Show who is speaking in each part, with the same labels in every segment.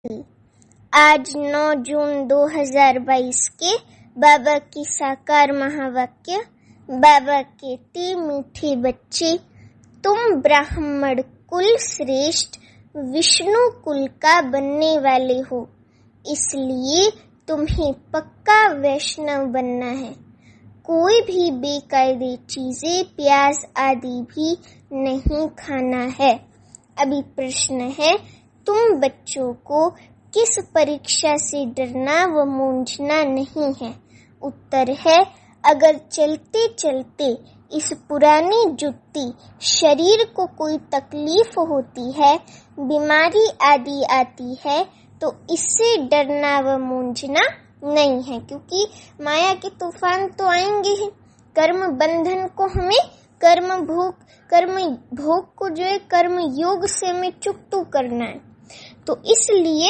Speaker 1: आज 9 जून 2022 के बाबा की साकार महावाक्य। बाबा कहते, मीठे बच्चे, तुम ब्राह्मण कुल श्रेष्ठ विष्णु कुल का बनने वाले हो, इसलिए तुम्हें पक्का वैष्णव बनना है। कोई भी बेकायदे चीजें, प्याज आदि भी नहीं खाना है। अभी प्रश्न है, तुम बच्चों को किस परीक्षा से डरना व मूंझना नहीं है? उत्तर है, अगर चलते चलते इस पुरानी जुत्ती शरीर को कोई तकलीफ होती है, बीमारी आदि आती है, तो इससे डरना व मूंझना नहीं है, क्योंकि माया के तूफान तो आएंगे ही। कर्म बंधन को हमें कर्म भोग को जो है कर्म योग से हमें चुकतू करना है। तो इसलिए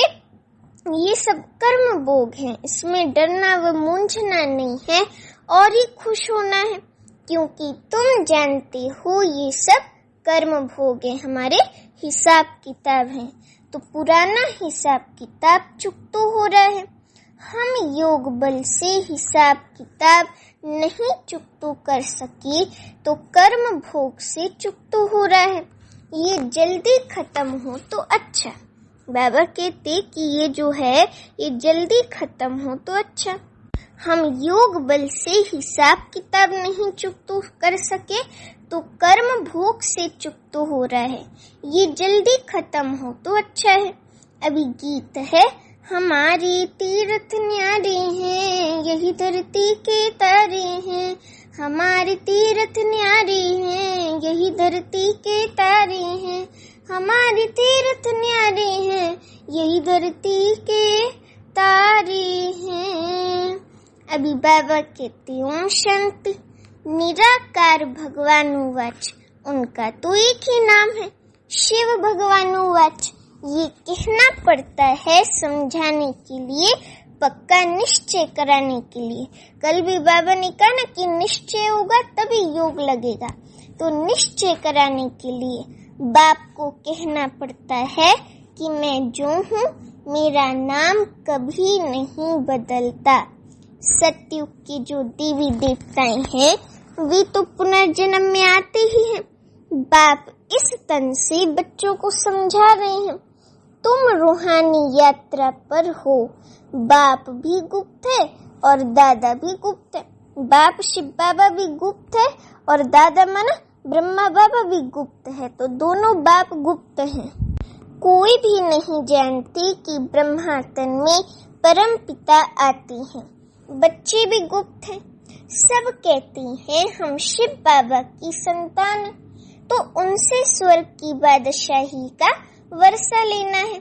Speaker 1: ये सब कर्म भोग है, इसमें डरना व मूंझना नहीं है और ही खुश होना है, क्योंकि तुम जानते हो ये सब कर्म भोग है, हमारे हिसाब किताब है। तो पुराना हिसाब किताब चुकतू हो रहा है। हम योग बल से हिसाब किताब नहीं चुकतू कर सके, तो कर्म भोग से चुकतू हो रहा है। ये जल्दी खत्म हो तो अच्छा। बाबा कहते कि ये जो है ये जल्दी खत्म हो तो अच्छा। हम योग बल से हिसाब किताब नहीं चुकतू कर सके, तो कर्म भोग से चुकतू हो रहा है। ये जल्दी खत्म हो तो अच्छा है। अभी गीत है, हमारे तीर्थ न्यारे हैं, यही धरती के तारे हैं। हमारे तीर्थ न्यारे हैं, यही धरती के तारे हैं। हमारे तीर्थ न्यारे हैं, यही धरती के तारे हैं। अभी बाबा कहते ओम शांति। निराकार भगवानुवाच, उनका तो एक ही नाम है, शिव भगवानुवाच। ये कहना पड़ता है समझाने के लिए, पक्का निश्चय कराने के लिए। कल भी बाबा ने कहा ना कि निश्चय होगा तभी योग लगेगा, तो निश्चय कराने के लिए बाप को कहना पड़ता है कि मैं जो हूँ, मेरा नाम कभी नहीं बदलता। सतयुग के जो देवी देवताएं हैं, वे तो पुनर्जन्म में आते ही हैं। बाप इस तन से बच्चों को समझा रहे हैं, तुम रूहानी यात्रा पर हो। बाप भी गुप्त है और दादा भी गुप्त है। बाप शिव बाबा भी गुप्त है और दादा माना ब्रह्मा बाबा भी गुप्त है, तो दोनों बाप गुप्त हैं। कोई भी नहीं जानते कि ब्रह्मा तन में परम पिता आते हैं। बच्चे भी गुप्त हैं। सब कहते हैं हम शिव बाबा की संतान, तो उनसे स्वर्ग की बादशाही का वर्षा लेना है,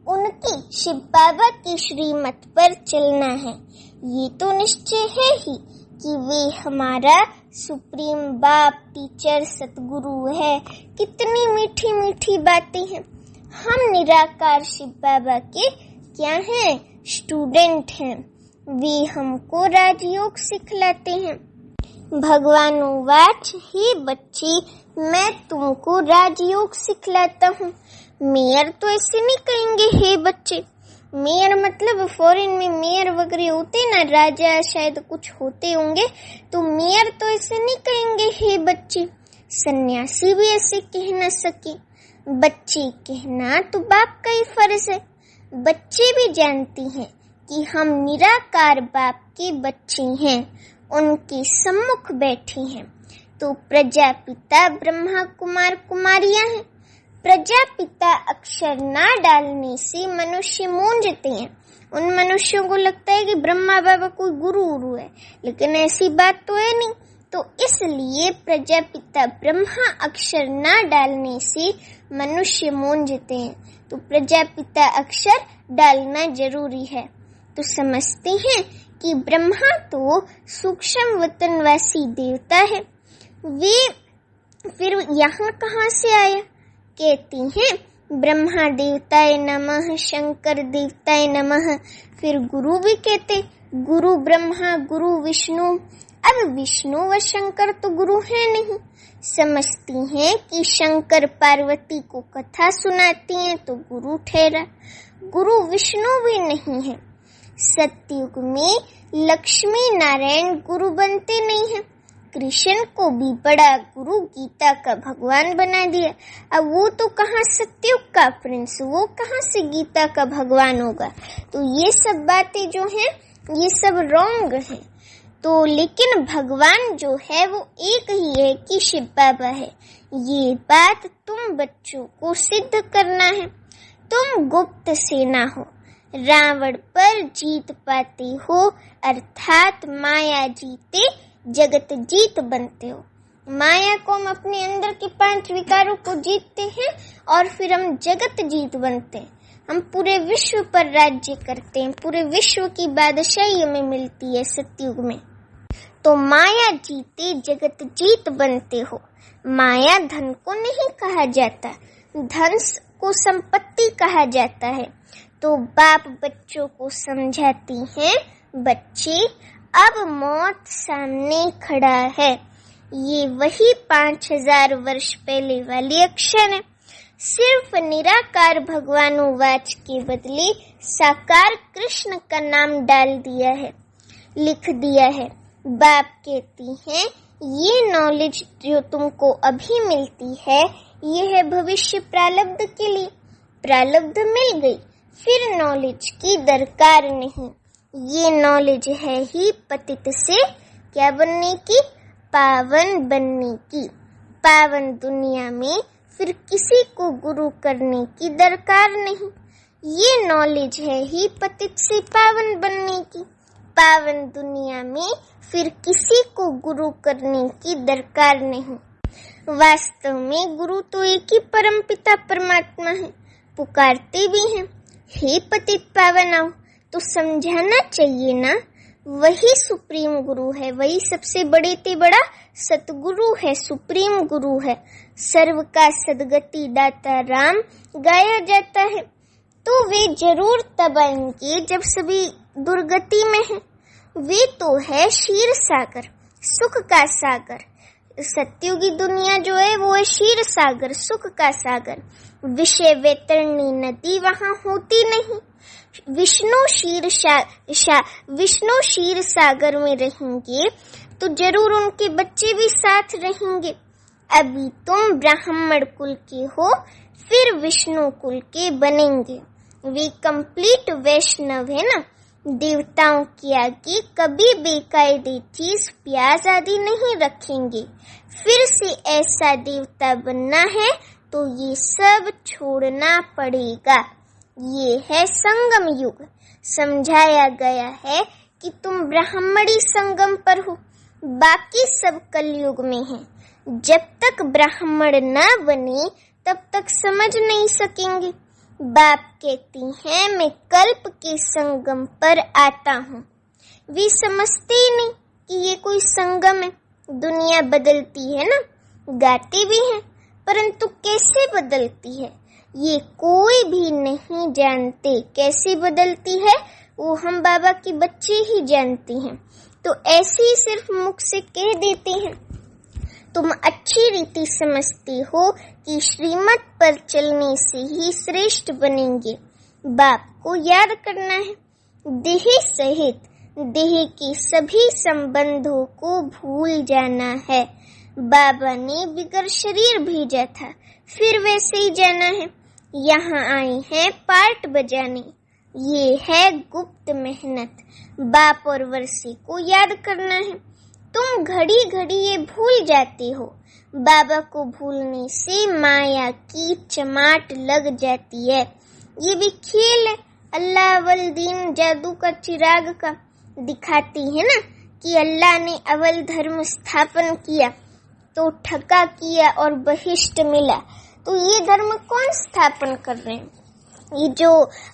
Speaker 1: उनकी शिव बाबा की श्रीमत पर चलना है। ये तो निश्चय है ही कि वे हमारा सुप्रीम बाप, टीचर, सतगुरु है। कितनी मीठी मीठी बातें हैं। हम निराकार शिव बाबा के क्या हैं? स्टूडेंट हैं। वे हमको राजयोग सिखलाते हैं। भगवानुवाच, हे बच्चे, मैं तुमको राजयोग सिखलाता हूँ। मेयर तो ऐसे नहीं कहेंगे हे बच्चे। मेयर मतलब फॉरेन में मेयर वगैरह होते ना, राजा शायद कुछ होते होंगे, तो मेयर तो ऐसे नहीं कहेंगे हे बच्चे। सन्यासी भी ऐसे कह न सके। बच्चे कहना तो बाप का ही फर्ज है। बच्चे भी जानती हैं कि हम निराकार बाप के बच्चे हैं, उनके सम्मुख बैठे हैं। तो प्रजापिता ब्रह्मा कुमार कुमारियां हैं। प्रजापिता अक्षर ना डालने से मनुष्य मूंझते हैं। उन मनुष्यों को लगता है कि ब्रह्मा बाबा कोई गुरु है, लेकिन ऐसी बात तो है नहीं। तो इसलिए प्रजापिता ब्रह्मा अक्षर ना डालने से मनुष्य मूंझते हैं, तो प्रजापिता अक्षर डालना जरूरी है। तो समझते हैं कि ब्रह्मा तो सूक्ष्म वतनवासी देवता है। वे फिर यहाँ कहाँ से आया? कहती हैं ब्रह्मा देवताय नमः, शंकर देवताय नमः। फिर गुरु भी कहते, गुरु ब्रह्मा, गुरु विष्णु। अब विष्णु व शंकर तो गुरु है नहीं, समझती हैं कि शंकर पार्वती को कथा सुनाती हैं तो गुरु ठहरा। गुरु विष्णु भी नहीं है। सतयुग में लक्ष्मी नारायण गुरु बनते नहीं हैं। कृष्ण को भी बड़ा गुरु गीता का भगवान बना दिया। अब वो तो कहाँ सतयुग का प्रिंस, वो कहाँ से गीता का भगवान होगा। तो ये सब बातें जो हैं ये सब रॉन्ग है। तो लेकिन भगवान जो है वो एक ही है कि शिव बाबा है। ये बात तुम बच्चों को सिद्ध करना है। तुम गुप्त सेना हो, रावण पर जीत पाते हो, अर्थात माया जीते जगत जीत बनते हो। माया को हम अपने अंदर के 5 विकारों को जीतते हैं और फिर हम जगत जीत बनते हैं। हम पूरे विश्व पर राज्य करते हैं। पूरे विश्व की बादशाही हमें मिलती है सतयुग में। तो माया जीते जगत जीत बनते हो। माया धन को नहीं कहा जाता, धन को संपत्ति कहा जाता है। तो बाप बच्चों को समझाती हैं, बच्चे अब मौत सामने खड़ा है। ये वही 5000 वर्ष पहले वाली अक्षर है। सिर्फ निराकार भगवानुवाच के बदले साकार कृष्ण का नाम डाल दिया है, लिख दिया है। बाप कहती हैं ये नॉलेज जो तुमको अभी मिलती है ये है भविष्य प्रारब्ध के लिए। प्रारब्ध मिल गई, फिर नॉलेज की दरकार नहीं। ये नॉलेज है ही पतित से क्या बनने की, पावन बनने की। पावन दुनिया में फिर किसी को गुरु करने की दरकार नहीं। ये नॉलेज है ही पतित से पावन बनने की। पावन दुनिया में फिर किसी को गुरु करने की दरकार नहीं। वास्तव में गुरु तो एक ही परमपिता परमात्मा है। पुकारते भी हैं, हे पतित पावन आओ, तो समझाना चाहिए ना। वही सुप्रीम गुरु है, वही सबसे बड़े ते बड़ा सतगुरु है, सुप्रीम गुरु है। सर्व का सदगति दाता राम गाया जाता है। तो वे जरूर तब आएंगे जब सभी दुर्गति में हैं। वे तो है क्षीर सागर, सुख का सागर। सत्युगी दुनिया जो है वो है क्षीर सागर, सुख का सागर। विषय वैतरणी नदी वहां होती नहीं। विष्णु क्षीर सागर में रहेंगे तो जरूर उनके बच्चे भी साथ रहेंगे। अभी तुम ब्राह्मण कुल के हो, फिर विष्णु कुल के बनेंगे। वे कंप्लीट वैष्णव है ना। देवताओं की आगे कभी बेकायदे चीज प्याज आदि नहीं रखेंगे। फिर से ऐसा देवता बनना है तो ये सब छोड़ना पड़ेगा। ये है संगम युग। समझाया गया है कि तुम ब्राह्मणी संगम पर हो, बाकी सब कलयुग में है। जब तक ब्राह्मण न बने तब तक समझ नहीं सकेंगे। बाप कहती हैं मैं कल्प के संगम पर आता हूँ। वे समझते ही नहीं कि ये कोई संगम है। दुनिया बदलती है ना, गाते भी हैं, परंतु कैसे बदलती है ये कोई भी नहीं जानते। कैसे बदलती है वो हम बाबा के बच्चे ही जानते हैं। तो ऐसे ही सिर्फ मुख से कह देते हैं। तुम अच्छी रीति समझते हो कि श्रीमत पर चलने से ही श्रेष्ठ बनेंगे। बाप को याद करना है। देह सहित देह के सभी संबंधों को भूल जाना है। बाबा ने बिगर शरीर भेजा था, फिर वैसे ही जाना है। यहाँ आए हैं पार्ट बजाने। ये है गुप्त मेहनत। बाप और वर्षी को याद करना है। तुम घड़ी घड़ी ये भूल जाते हो। बाबा को भूलने से माया की चमाट लग जाती है। ये भी खेल है अल्लाह अवल दीन जादू का चिराग का। दिखाती है ना कि अल्लाह ने अवल धर्म स्थापन किया तो ठगा किया और बहिष्ट मिला। तो ये धर्म कौन स्थापन कर रहे हैं? ये जो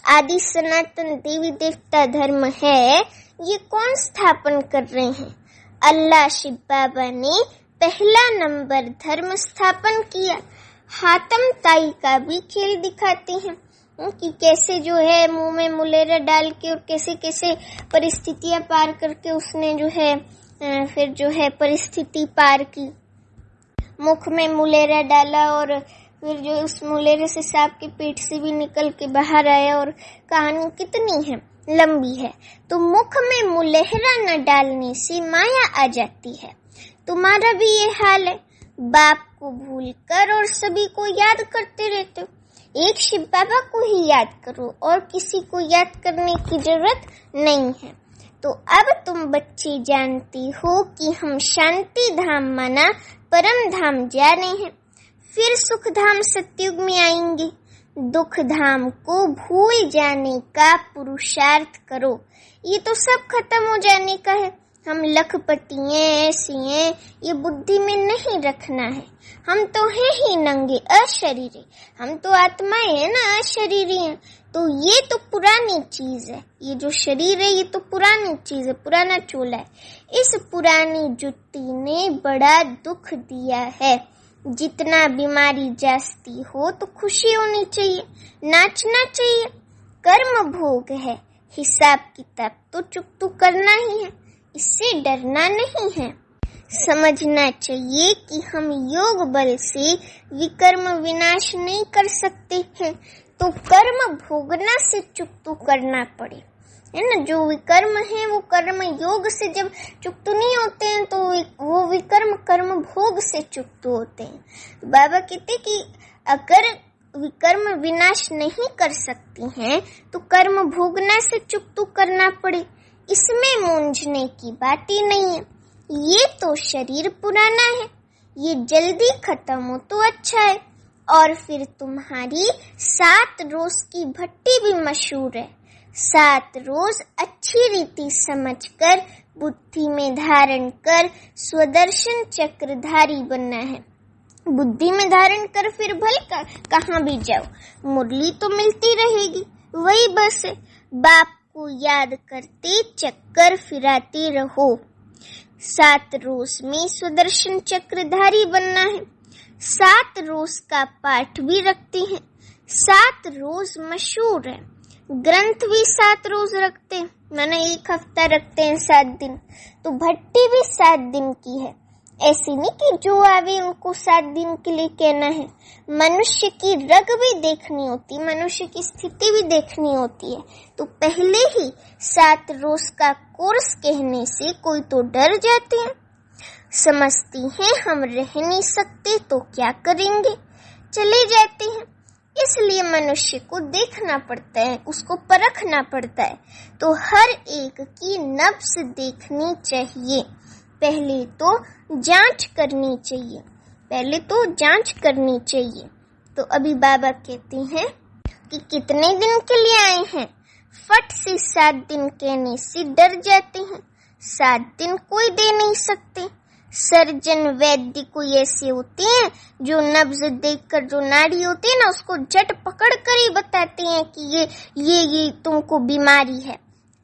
Speaker 1: आदि सनातन देवी देवता धर्म है ये कौन स्थापन कर रहे हैं? अल्लाह शिव बाबा ने पहला नंबर धर्म स्थापन किया। हातम ताई का भी खेल दिखाते हैं कि कैसे जो है मुंह में मुलेरा डाल के और कैसे कैसे परिस्थितियां पार करके उसने जो है फिर जो है परिस्थिति पार की। मुख में मुलेरा डाला और फिर जो उस मुलेरे से सांप की पीठ से भी निकल के बाहर आया, और कहानी कितनी है, लंबी है। तो मुख में मुलेहरा न डालने से माया आ जाती है। तुम्हारा भी ये हाल है, बाप को भूल कर और सभी को याद करते रहते हो। एक शिव बाबा को ही याद करो और किसी को याद करने की जरूरत नहीं है। तो अब तुम बच्चे जानती हो कि हम शांति धाम माना परम धाम जा रहे हैं। फिर सुख धाम सतयुग में आएंगे। दुख धाम को भूल जाने का पुरुषार्थ करो। ये तो सब खत्म हो जाने का है। हम लखपति हैं, ऐसी हैं, ये बुद्धि में नहीं रखना है। हम तो हैं ही नंगे, अशरीरी। हम तो आत्माएं हैं ना, अशरीरी हैं। तो ये तो पुरानी चीज है। ये जो शरीर है ये तो पुरानी चीज है, पुराना चोला है। इस पुरानी जुत्ती ने बड़ा दुख दिया है। जितना बीमारी जास्ती हो तो खुशी होनी चाहिए, नाचना चाहिए। कर्म भोग है, हिसाब किताब तो चुकतू करना ही है, इससे डरना नहीं है। समझना चाहिए कि हम योग बल से विकर्म विनाश नहीं कर सकते हैं, तो कर्म भोगना से चुकतू करना पड़े, है ना। जो विकर्म है वो कर्म योग से जब चुकतू नहीं होते हैं तो वो विकर्म कर्म भोग से चुकतू होते हैं। बाबा कहते कि अगर विकर्म विनाश नहीं कर सकती हैं तो कर्म भोगना से चुकतू करना पड़े, इसमें मूंझने की बात ही नहीं है। ये तो शरीर पुराना है, ये जल्दी खत्म हो तो अच्छा है। और फिर तुम्हारी 7 रोज की भट्टी भी मशहूर है। 7 रोज अच्छी रीति समझकर बुद्धि में धारण कर स्वदर्शन चक्रधारी बनना है। बुद्धि में धारण कर फिर भले कहाँ भी जाओ, मुरली तो मिलती रहेगी, वही बस है। बाप को याद करते चक्कर फिराते रहो। 7 रोज में स्वदर्शन चक्रधारी बनना है। 7 रोज का पाठ भी रखते हैं। 7 रोज मशहूर है। ग्रंथ भी 7 रोज रखते हैं, मैंने 1 हफ्ता रखते हैं 7 दिन। तो भट्टी भी 7 दिन की है। ऐसी नहीं कि जो आवे उनको 7 दिन के लिए कहना है। मनुष्य की रग भी देखनी होती, मनुष्य की स्थिति भी देखनी होती है। तो पहले ही 7 रोज का कोर्स कहने से कोई तो डर जाते हैं, समझती हैं हम रह नहीं सकते तो क्या करेंगे, चले जाते हैं। इसलिए मनुष्य को देखना पड़ता है, उसको परखना पड़ता है। तो हर एक की नब्ज देखनी चाहिए, पहले तो जांच करनी चाहिए, पहले तो जांच करनी चाहिए। तो अभी बाबा कहते हैं कि कितने दिन के लिए आए हैं। फट से 7 दिन कहने से डर जाते हैं। 7 दिन कोई दे नहीं सकते। सर्जन वैद्य कोई ऐसे होते हैं जो नब्ज देखकर, जो नाड़ी होती है ना, उसको झट पकड़ कर ही बताते हैं कि ये तुमको बीमारी है।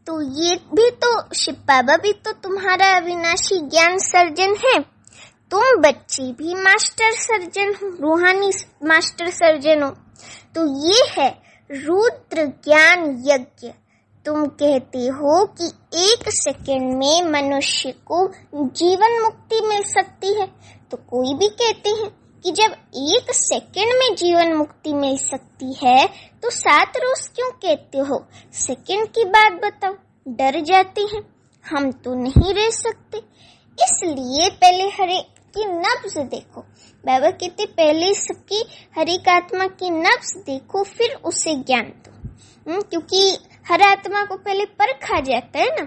Speaker 1: तो ये भी तो शिव बाबा भी तो तुम्हारा अविनाशी ज्ञान सर्जन है। तुम बच्चे भी मास्टर सर्जन हो, रूहानी मास्टर सर्जन हो। तो ये है रुद्र ज्ञान यज्ञ। तुम कहते हो कि 1 सेकंड में मनुष्य को जीवन मुक्ति मिल सकती है, तो कोई भी कहते हैं कि जब 1 सेकंड में जीवन मुक्ति मिल सकती है तो 7 रोज क्यों कहते हो? सेकंड की बात बताओ, डर जाते हैं। हम तो नहीं रह सकते, इसलिए पहले हरे की नब्ज देखो। बाबा कहते पहले सबकी हर एक आत्मा की नब्ज देखो, फिर उसे ज्ञान दो। क्योंकि हर आत्मा को पहले परखा जाता है ना।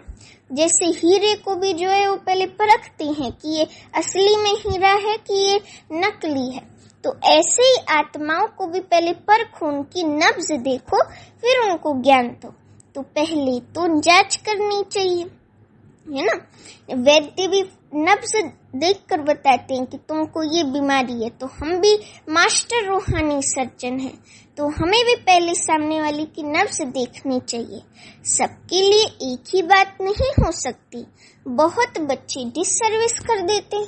Speaker 1: जैसे हीरे को भी जो है वो पहले परखते हैं कि ये असली में हीरा है कि ये नकली है। तो ऐसे ही आत्माओं को भी पहले परखो, उनकी नब्ज देखो, फिर उनको ज्ञान दो। तो पहले तो जांच करनी चाहिए, है ना। वैद्य भी नब्ज देखकर बताते हैं कि तुमको ये बीमारी है। तो हम भी मास्टर रूहानी सर्जन हैं, तो हमें भी पहले सामने वाले की नब्ज देखनी चाहिए। सबके लिए एक ही बात नहीं हो सकती। बहुत बच्चे डिससर्विस कर देते हैं,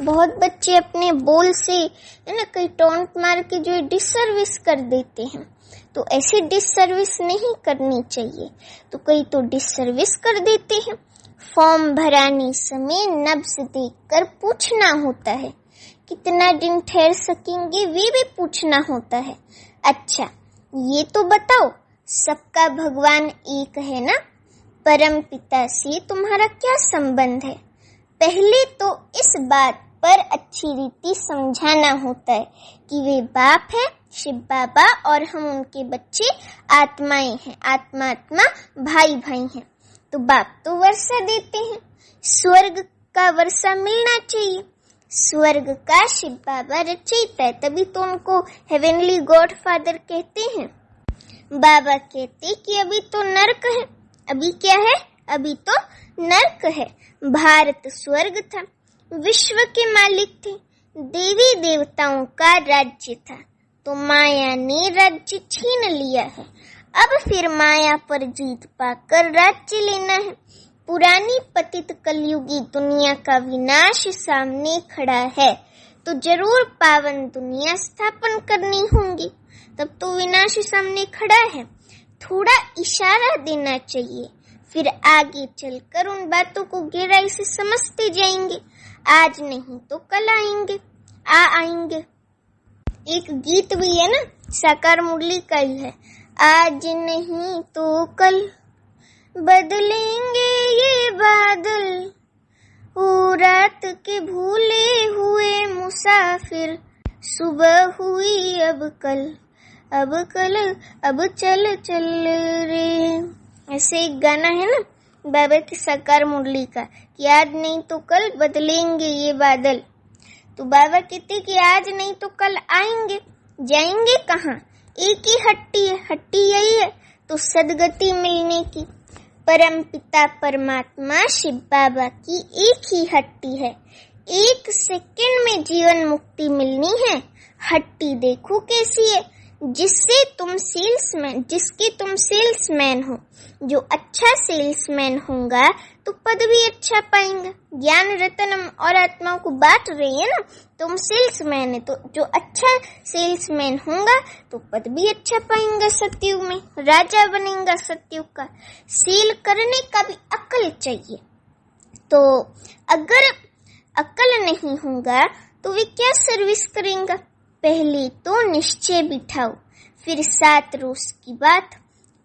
Speaker 1: बहुत बच्चे अपने बोल से, है ना, कई टोंट मार के जो डिससर्विस कर देते हैं। तो ऐसी डिससर्विस नहीं करनी चाहिए। तो कई तो डिससर्विस कर देते हैं। फॉर्म भराने समय नब्ज देखकर पूछना होता है कितना दिन ठहर सकेंगे वे भी पूछना होता है। अच्छा ये तो बताओ, सबका भगवान एक है ना? परम पिता से तुम्हारा क्या संबंध है? पहले तो इस बात पर अच्छी रीति समझाना होता है कि वे बाप है शिव बाबा और हम उनके बच्चे आत्माएं हैं, आत्मा भाई भाई हैं। तो बाप तो वर्षा देते हैं, स्वर्ग का वर्षा मिलना चाहिए। स्वर्ग का शिव बाबा रचयिता है, तभी तो उनको हेवनली गॉड फादर कहते हैं। बाबा कहते कि अभी तो नर्क है। अभी क्या है? अभी तो नर्क है। भारत स्वर्ग था, विश्व के मालिक थे, देवी देवताओं का राज्य था, तो माया ने राज्य छीन लिया है। अब फिर माया पर जीत पाकर राज्य लेना है। पुरानी पतित कलयुगी दुनिया का विनाश सामने खड़ा है, तो जरूर पावन दुनिया स्थापन करनी होगी। तब तो विनाश सामने खड़ा है, थोड़ा इशारा देना चाहिए, फिर आगे चलकर उन बातों को गहराई से समझते जाएंगे। आज नहीं तो कल आएंगे। एक गीत भी है ना, साकार मुरली का ही है, आज नहीं तो कल बदलेंगे ये बादल, ओ रात के भूले हुए मुसाफिर, सुबह हुई अब कल अब चल चल रे। ऐसे एक गाना है ना बाबा की साकार मुरली का कि आज नहीं तो कल बदलेंगे ये बादल। तो बाबा कहते कि आज नहीं तो कल आएंगे, जाएंगे कहाँ? एक ही हट्टी है, हट्टी यही है तो सदगति मिलने की। परम पिता परमात्मा शिव बाबा की एक ही हट्टी है, 1 सेकंड में जीवन मुक्ति मिलनी है। हट्टी देखो कैसी है, जिसके तुम सेल्समैन हो। जो अच्छा सेल्समैन होगा तो पद भी अच्छा पाएंगे। ज्ञान रत्नम और आत्माओं को बांट रही है ना, तुम सेल्समैन है, तो जो अच्छा सेल्समैन होगा तो पद भी अच्छा पाएंगे। सतयुग में राजा बनेगा सतयुग का। सेल करने का भी अक्ल चाहिए, तो अगर अक्ल नहीं होगा तो वे क्या सर्विस करेंगे? पहले तो निश्चय बिठाओ, फिर 7 रोज की बात।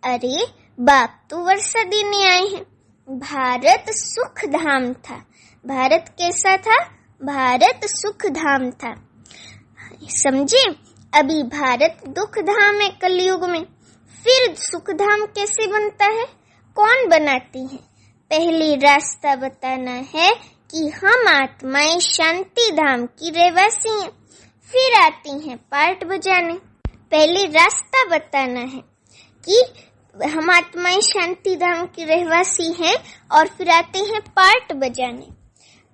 Speaker 1: अरे बाप तो वर्षा देने आए हैं। भारत सुख धाम था। भारत कैसा था? भारत सुख धाम था, समझे? अभी भारत दुख धाम है कलयुग में। फिर सुख धाम कैसे बनता है? कौन बनाती है? पहले रास्ता बताना है कि हम आत्माएं शांति धाम की रहवासी हैं, फिर आती हैं पार्ट बजाने। पहले रास्ता बताना है कि हम आत्माएं शांति धाम की रहवासी हैं और फिर आते हैं पार्ट बजाने।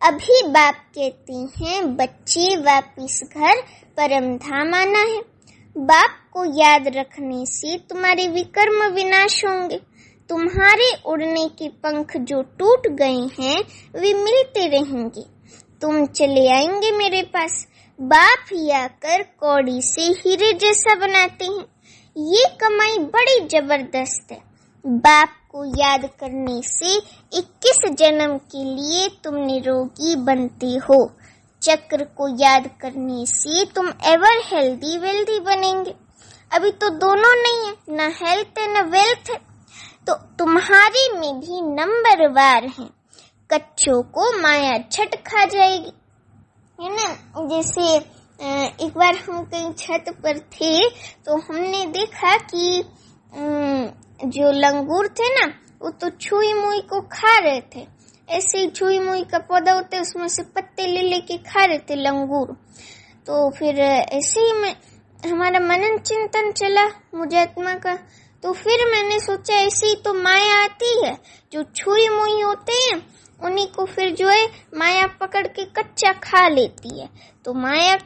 Speaker 1: अभी बाप कहते हैं बच्चे वापिस घर परम धाम आना है। बाप को याद रखने से तुम्हारे विकर्म विनाश होंगे। तुम्हारे उड़ने के पंख जो टूट गए हैं वे मिलते रहेंगे। तुम चले आएंगे मेरे पास। बाप ही आकर कौड़ी से हीरे जैसा बनाते हैं। ये कमाई बड़ी जबरदस्त है। बाप को याद करने से 21 जन्म के लिए तुम निरोगी बनते हो। चक्र को याद करने से तुम एवर हेल्दी वेल्दी बनेंगे। अभी तो दोनों नहीं है, न हेल्थ है न वेल्थ है, तो तुम्हारे में भी नंबरवार है। कच्चों को माया झट खा जाएगी, है ना। जैसे एक बार हम कहीं छत पर थे तो हमने देखा कि जो लंगूर थे ना वो तो छुई मुई को खा रहे थे। ऐसे ही छुई मुई का पौधा होता है, उसमें से पत्ते ले लेके खा रहे थे लंगूर। तो फिर ऐसे ही में हमारा मनन चिंतन चला मुझे आत्मा का। तो फिर मैंने सोचा ऐसे ही तो माया आती है, जो छुई मुई होते हैं उन्हीं को फिर जो है माया पकड़ के कच्चा खा लेती है। तो माया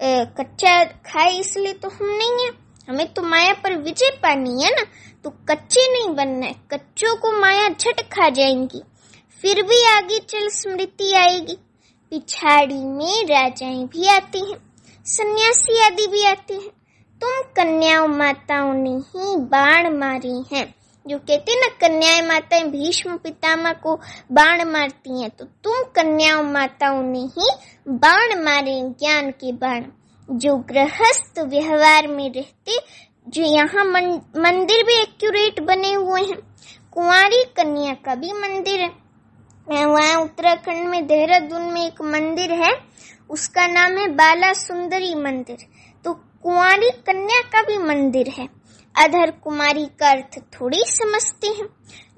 Speaker 1: कच्चा खाए इसलिए तो हम नहीं है, हमें तो माया पर विजय पानी है ना। तो कच्चे नहीं बनना है, कच्चों को माया झट खा जाएंगी। फिर भी आगे चल स्मृति आएगी। पिछाड़ी में राजाएं भी आती हैं, सन्यासी आदि भी आते हैं। तुम कन्याओं माताओं ने ही बाण मारे हैं, जो कहते ना कन्याएं माताएं भीष्म पितामह को बाण मारती हैं, तो तुम कन्याओं माताओं ने ही बाण मारे, ज्ञान के बाण। जो गृहस्थ व्यवहार में रहते, जो यहाँ मंदिर भी एक्यूरेट बने हुए हैं। कुंवारी कन्या का भी मंदिर है। वहाँ उत्तराखंड में देहरादून में एक मंदिर है, उसका नाम है बाला सुंदरी मंदिर। तो कुंवारी कन्या का भी मंदिर है। अधर कुमारी का अर्थ थोड़ी समझते हैं।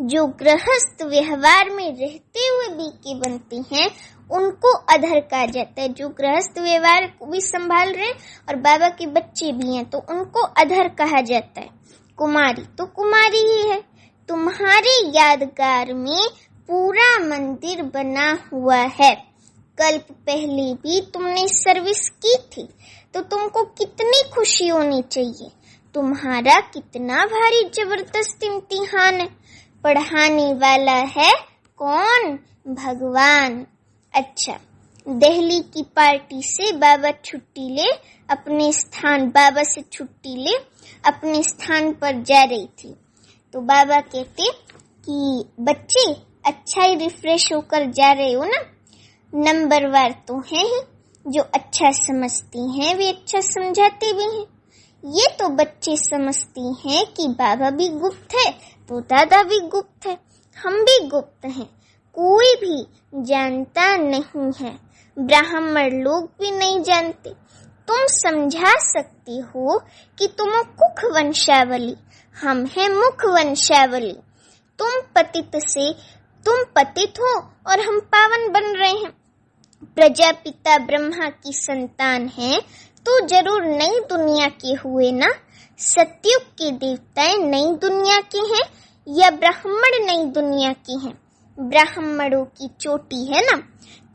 Speaker 1: जो गृहस्थ व्यवहार में रहते हुए बीके बनती हैं, उनको अधर कहा जाता है। जो गृहस्थ व्यवहार को भी संभाल रहे हैं और बाबा के बच्चे भी हैं, तो उनको अधर कहा जाता है। कुमारी तो कुमारी ही है। तुम्हारे यादगार में पूरा मंदिर बना हुआ है। कल्प पहले भी तुमने सर्विस की थी, तो तुमको कितनी खुशी होनी चाहिए। तुम्हारा कितना भारी जबरदस्त इम्तिहान है। पढ़ाने वाला है कौन? भगवान। अच्छा, दिल्ली की पार्टी से बाबा छुट्टी ले अपने स्थान बाबा से छुट्टी ले अपने स्थान पर जा रही थी। तो बाबा कहते कि बच्चे अच्छा ही रिफ्रेश होकर जा रहे हो ना। नंबरवार तो है ही, जो अच्छा समझती हैं वे अच्छा समझाते भी हैं। ये तो बच्चे समझती हैं कि बाबा भी गुप्त है तो दादा भी गुप्त है, हम भी गुप्त हैं, कोई भी जानता नहीं है। ब्राह्मण लोग भी नहीं जानते। तुम समझा सकती हो कि तुम कुख वंशावली, हम हैं मुख वंशावली। तुम पतित हो और हम पावन बन रहे हैं। प्रजापिता ब्रह्मा की संतान है, तो जरूर नई दुनिया के हुए ना। सतयुग के देवताएं नई दुनिया के हैं या ब्राह्मण नई दुनिया के हैं? ब्राह्मणों की चोटी है ना,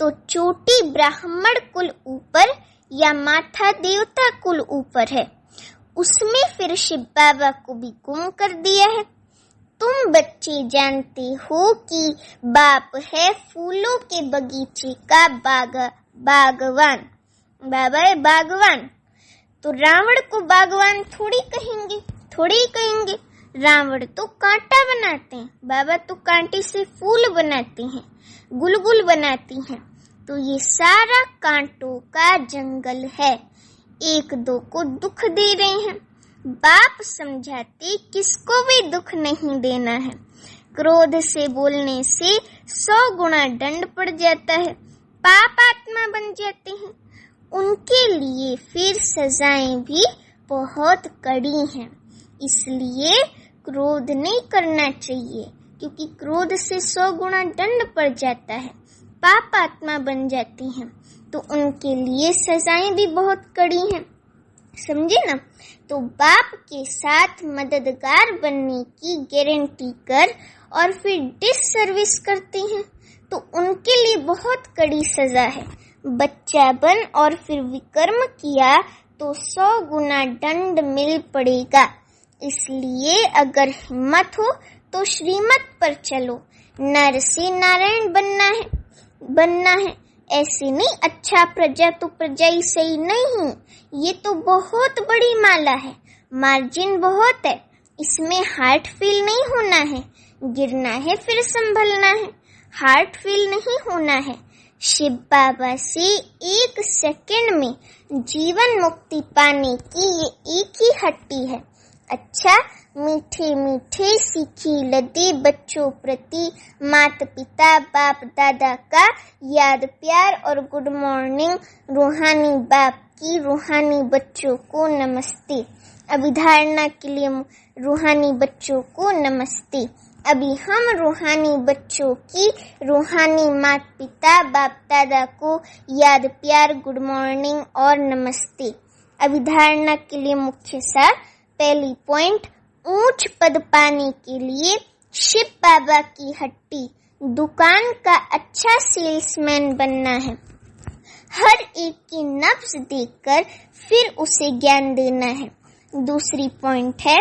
Speaker 1: तो चोटी ब्राह्मण कुल ऊपर या माथा देवता कुल ऊपर है। उसमें फिर शिव बाबा को भी गुम कर दिया है। तुम बच्चे जानते हो कि बाप है फूलों के बगीचे का बागवान। बाबा है बागवान, तो रावण को बागवान थोड़ी कहेंगे। रावण तो कांटा बनाते हैं, बाबा तो कांटे से फूल बनाते हैं, गुलगुल बनाती हैं। तो ये सारा कांटों का जंगल है, एक दो को दुख दे रहे हैं। बाप समझाते किसको भी दुख नहीं देना है। क्रोध से बोलने से 100 गुना दंड पड़ जाता है, पाप आत्मा बन जाते हैं। उनके लिए फिर सजाएं भी बहुत कड़ी हैं, इसलिए क्रोध नहीं करना चाहिए, क्योंकि क्रोध से 100 गुना दंड पड़ जाता है, पाप आत्मा बन जाती हैं। तो उनके लिए सजाएं भी बहुत कड़ी हैं, समझे ना। तो बाप के साथ मददगार बनने की गारंटी कर और फिर डिससर्विस करते हैं, तो उनके लिए बहुत कड़ी सजा है। बच्चा बन और फिर विकर्म किया तो 100 गुना दंड मिल पड़ेगा। इसलिए अगर हिम्मत हो तो श्रीमत पर चलो। नर से नारायण बनना है, ऐसे नहीं अच्छा प्रजा तो प्रजा ही सही नहीं। ये तो बहुत बड़ी माला है, मार्जिन बहुत है, इसमें हार्ट फेल नहीं होना है, गिरना है फिर संभलना है, हार्ट फेल नहीं होना है। शिव बाबा से 1 सेकंड में जीवन मुक्ति पाने की ये एक ही हट्टी है। अच्छा, मीठे मीठे सीखी लदे बच्चों प्रति माता पिता बाप दादा का याद प्यार और गुड मॉर्निंग। रूहानी बाप की रूहानी बच्चों को नमस्ते। अभिधारणा के लिए रूहानी बच्चों को नमस्ते। अभी हम रूहानी बच्चों की रूहानी माता पिता बाप दादा को याद प्यार गुड मॉर्निंग और नमस्ते। अभिधारणा के लिए मुख्य सार। पहली पॉइंट, ऊंच पद पाने के लिए शिव बाबा की हट्टी, दुकान का अच्छा सेल्समैन बनना है। हर एक की नब्ज देखकर फिर उसे ज्ञान देना है। दूसरी पॉइंट है,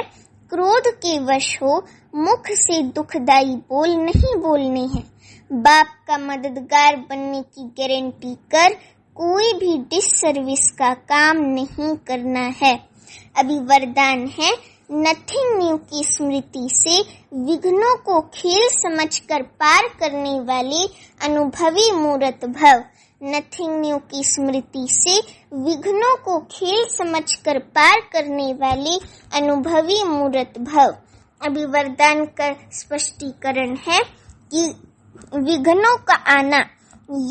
Speaker 1: क्रोध के वश हो मुख से दुखदाई बोल नहीं बोलने हैं। बाप का मददगार बनने की गारंटी कर कोई भी डिससर्विस का काम नहीं करना है। अभी वरदान है, नथिंग न्यू की स्मृति से विघ्नों को खेल समझकर पार करने वाले अनुभवी मूर्त भव। नथिंग न्यू की स्मृति से विघ्नों को खेल समझकर पार करने वाले अनुभवी मूर्त भव। अभी वरदान का स्पष्टीकरण है कि विघ्नों का आना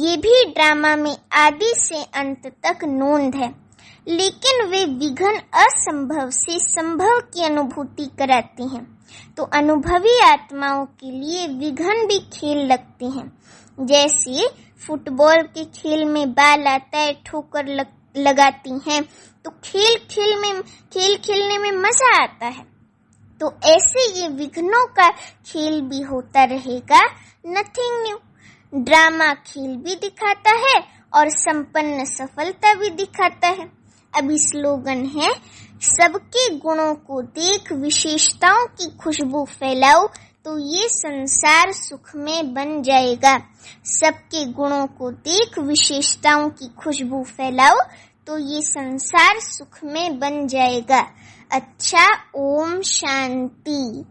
Speaker 1: ये भी ड्रामा में आदि से अंत तक नोंद है, लेकिन वे विघ्न असंभव से संभव की अनुभूति कराती हैं। तो अनुभवी आत्माओं के लिए विघ्न भी खेल लगते हैं। जैसे फुटबॉल के खेल में बाल आता है, ठोकर लगाती हैं, तो खेल खेलने में मजा आता है। तो ऐसे ये विघ्नों का खेल भी होता रहेगा। नथिंग न्यू ड्रामा खेल भी दिखाता है और संपन्न सफलता भी दिखाता है। अभी स्लोगन है, सबके गुणों को देख विशेषताओं की खुशबू फैलाओ तो ये संसार सुख में बन जाएगा। सबके गुणों को देख विशेषताओं की खुशबू फैलाओ तो ये संसार सुख में बन जाएगा। अच्छा, ओम शांति।